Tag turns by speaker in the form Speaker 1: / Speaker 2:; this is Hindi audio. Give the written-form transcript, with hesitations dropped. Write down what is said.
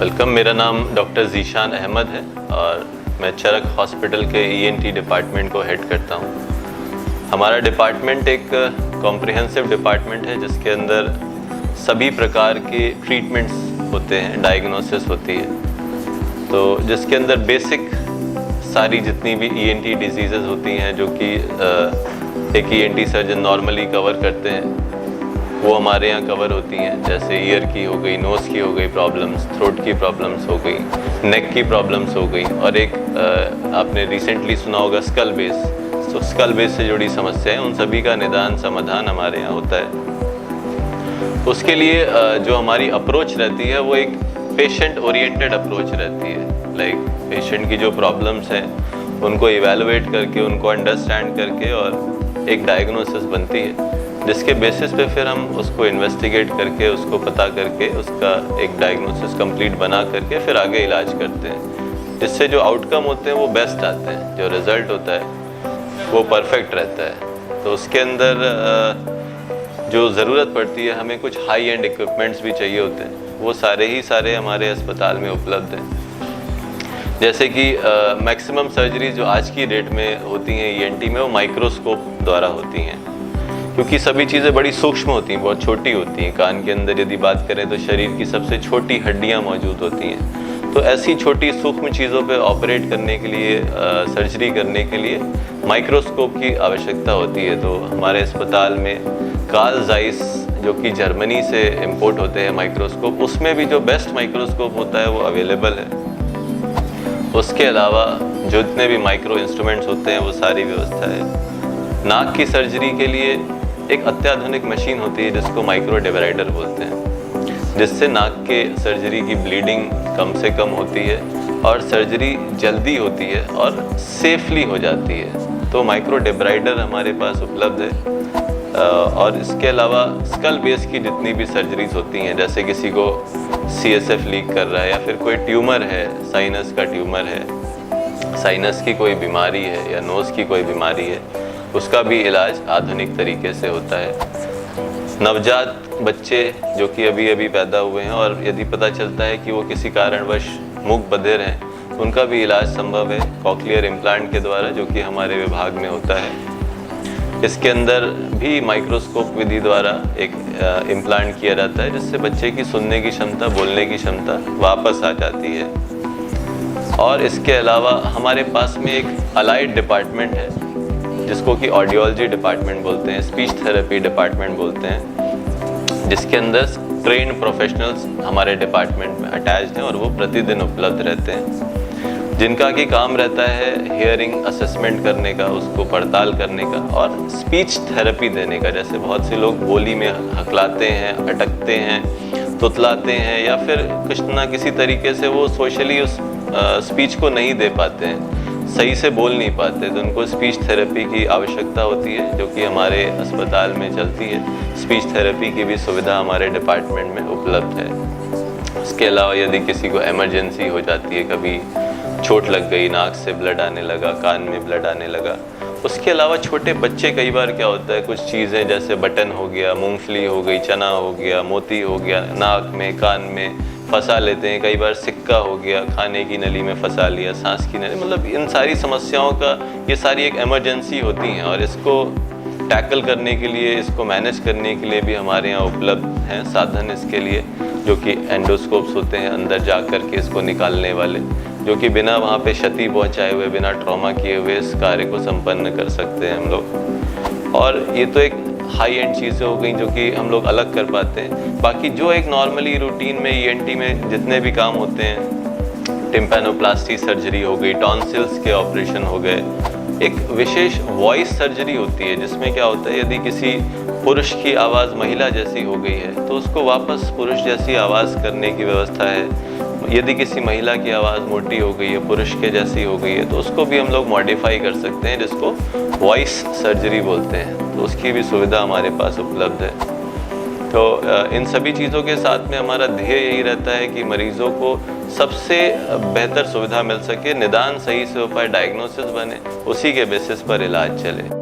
Speaker 1: वेलकम। मेरा नाम डॉक्टर ज़ीशान अहमद है और मैं चरक हॉस्पिटल के ENT डिपार्टमेंट को हेड करता हूँ। हमारा डिपार्टमेंट एक कॉम्प्रिहेंसिव डिपार्टमेंट है जिसके अंदर सभी प्रकार के ट्रीटमेंट्स होते हैं, डायग्नोसिस होती है। तो जिसके अंदर बेसिक सारी जितनी भी ENT डिजीज़ेज़ होती हैं जो कि एक ENT सर्जन नॉर्मली कवर करते हैं वो हमारे यहाँ कवर होती हैं। जैसे ईयर की हो गई, नोज़ की हो गई प्रॉब्लम्स, थ्रोट की प्रॉब्लम्स हो गई, नेक की प्रॉब्लम्स हो गई, और एक आपने रिसेंटली सुना होगा स्कल बेस। तो स्कल बेस से जुड़ी समस्याएं, उन सभी का निदान समाधान हमारे यहाँ होता है। उसके लिए जो हमारी अप्रोच रहती है वो एक पेशेंट ओरिएंटेड अप्रोच रहती है। लाइक पेशेंट की जो प्रॉब्लम्स हैं उनको इवेलुएट करके, उनको अंडरस्टैंड करके और एक डायग्नोसिस बनती है जिसके बेसिस पे फिर हम उसको इन्वेस्टिगेट करके, उसको पता करके, उसका एक डायग्नोसिस कंप्लीट बना करके फिर आगे इलाज करते हैं। जिससे जो आउटकम होते हैं वो बेस्ट आते हैं, जो रिज़ल्ट होता है वो परफेक्ट रहता है। तो उसके अंदर जो ज़रूरत पड़ती है, हमें कुछ हाई एंड इक्विपमेंट्स भी चाहिए होते हैं, वो सारे हमारे अस्पताल में उपलब्ध हैं। जैसे कि मैक्सिमम सर्जरी जो आज की डेट में होती हैं ENT में, वो माइक्रोस्कोप द्वारा होती हैं, क्योंकि सभी चीज़ें बड़ी सूक्ष्म होती हैं, बहुत छोटी होती हैं। कान के अंदर यदि बात करें तो शरीर की सबसे छोटी हड्डियां मौजूद होती हैं। तो ऐसी छोटी सूक्ष्म चीज़ों पे ऑपरेट करने के लिए, सर्जरी करने के लिए माइक्रोस्कोप की आवश्यकता होती है। तो हमारे अस्पताल में कार्ल ज़ाइस जो कि जर्मनी से इम्पोर्ट होते हैं माइक्रोस्कोप, उसमें भी जो बेस्ट माइक्रोस्कोप होता है वो अवेलेबल है। उसके अलावा जो जितने भी माइक्रो इंस्ट्रूमेंट्स होते हैं वो सारी व्यवस्था है। नाक की सर्जरी के लिए एक अत्याधुनिक मशीन होती है जिसको माइक्रो डिवाइडर बोलते हैं, जिससे नाक के सर्जरी की ब्लीडिंग कम से कम होती है और सर्जरी जल्दी होती है और सेफली हो जाती है। तो माइक्रो डिवाइडर हमारे पास उपलब्ध है। और इसके अलावा स्कल बेस की जितनी भी सर्जरीज होती हैं, जैसे किसी को CSF लीक कर रहा है या फिर कोई ट्यूमर है, साइनस का ट्यूमर है, साइनस की कोई बीमारी है या नोज़ की कोई बीमारी है, उसका भी इलाज आधुनिक तरीके से होता है। नवजात बच्चे जो कि अभी पैदा हुए हैं और यदि पता चलता है कि वो किसी कारणवश मूक बधिर हैं, उनका भी इलाज संभव है कॉक्लियर इम्प्लांट के द्वारा, जो कि हमारे विभाग में होता है। इसके अंदर भी माइक्रोस्कोप विधि द्वारा एक इम्प्लांट किया जाता है जिससे बच्चे की सुनने की क्षमता, बोलने की क्षमता वापस आ जाती है। और इसके अलावा हमारे पास में एक अलाइड डिपार्टमेंट है जिसको कि ऑडियोलॉजी डिपार्टमेंट बोलते हैं, स्पीच थेरेपी डिपार्टमेंट बोलते हैं, जिसके अंदर ट्रेन्ड प्रोफेशनल्स हमारे डिपार्टमेंट में अटैच्ड हैं और वो प्रतिदिन उपलब्ध रहते हैं, जिनका कि काम रहता है हियरिंग असेसमेंट करने का, उसको पड़ताल करने का और स्पीच थेरेपी देने का। जैसे बहुत से लोग बोली में हकलाते हैं, अटकते हैं, तुतलाते हैं या फिर कुछ ना किसी तरीके से वो सोशली उस स्पीच को नहीं दे पाते हैं, सही से बोल नहीं पाते, तो उनको स्पीच थेरेपी की आवश्यकता होती है, जो कि हमारे अस्पताल में चलती है। स्पीच थेरेपी की भी सुविधा हमारे डिपार्टमेंट में उपलब्ध है। उसके अलावा यदि किसी को इमरजेंसी हो जाती है, कभी चोट लग गई, नाक से ब्लड आने लगा, कान में ब्लड आने लगा, उसके अलावा छोटे बच्चे कई बार क्या होता है, कुछ चीज़ें जैसे बटन हो गया, मूंगफली हो गई, चना हो गया, मोती हो गया, नाक में, कान में फंसा लेते हैं। कई बार सिक्का हो गया, खाने की नली में फंसा लिया, सांस की नली, मतलब इन सारी समस्याओं का, ये सारी एक इमरजेंसी होती हैं और इसको टैकल करने के लिए, इसको मैनेज करने के लिए भी हमारे यहाँ उपलब्ध हैं साधन इसके लिए, जो कि एंडोस्कोप्स होते हैं अंदर जा कर के इसको निकालने वाले, जो कि बिना वहाँ पे क्षति पहुँचाए हुए, बिना ट्रॉमा किए हुए इस कार्य को संपन्न कर सकते हैं हम लोग। और ये तो एक हाई एंड चीज़ें हो गई जो कि हम लोग अलग कर पाते हैं। बाकी जो एक नॉर्मली रूटीन में ENT में जितने भी काम होते हैं, टिम्पैनोप्लास्टी सर्जरी हो गई, टॉन्सिल्स के ऑपरेशन हो गए, एक विशेष वॉइस सर्जरी होती है जिसमें क्या होता है, यदि किसी पुरुष की आवाज़ महिला जैसी हो गई है तो उसको वापस पुरुष जैसी आवाज़ करने की व्यवस्था है। यदि किसी महिला की आवाज़ मोटी हो गई है, पुरुष के जैसी हो गई है, तो उसको भी हम लोग मॉडिफाई कर सकते हैं, जिसको वॉइस सर्जरी बोलते हैं। तो उसकी भी सुविधा हमारे पास उपलब्ध है। तो इन सभी चीज़ों के साथ में हमारा ध्येय यही रहता है कि मरीज़ों को सबसे बेहतर सुविधा मिल सके, निदान सही से हो पाए, डायग्नोसिस बने, उसी के बेसिस पर इलाज चले।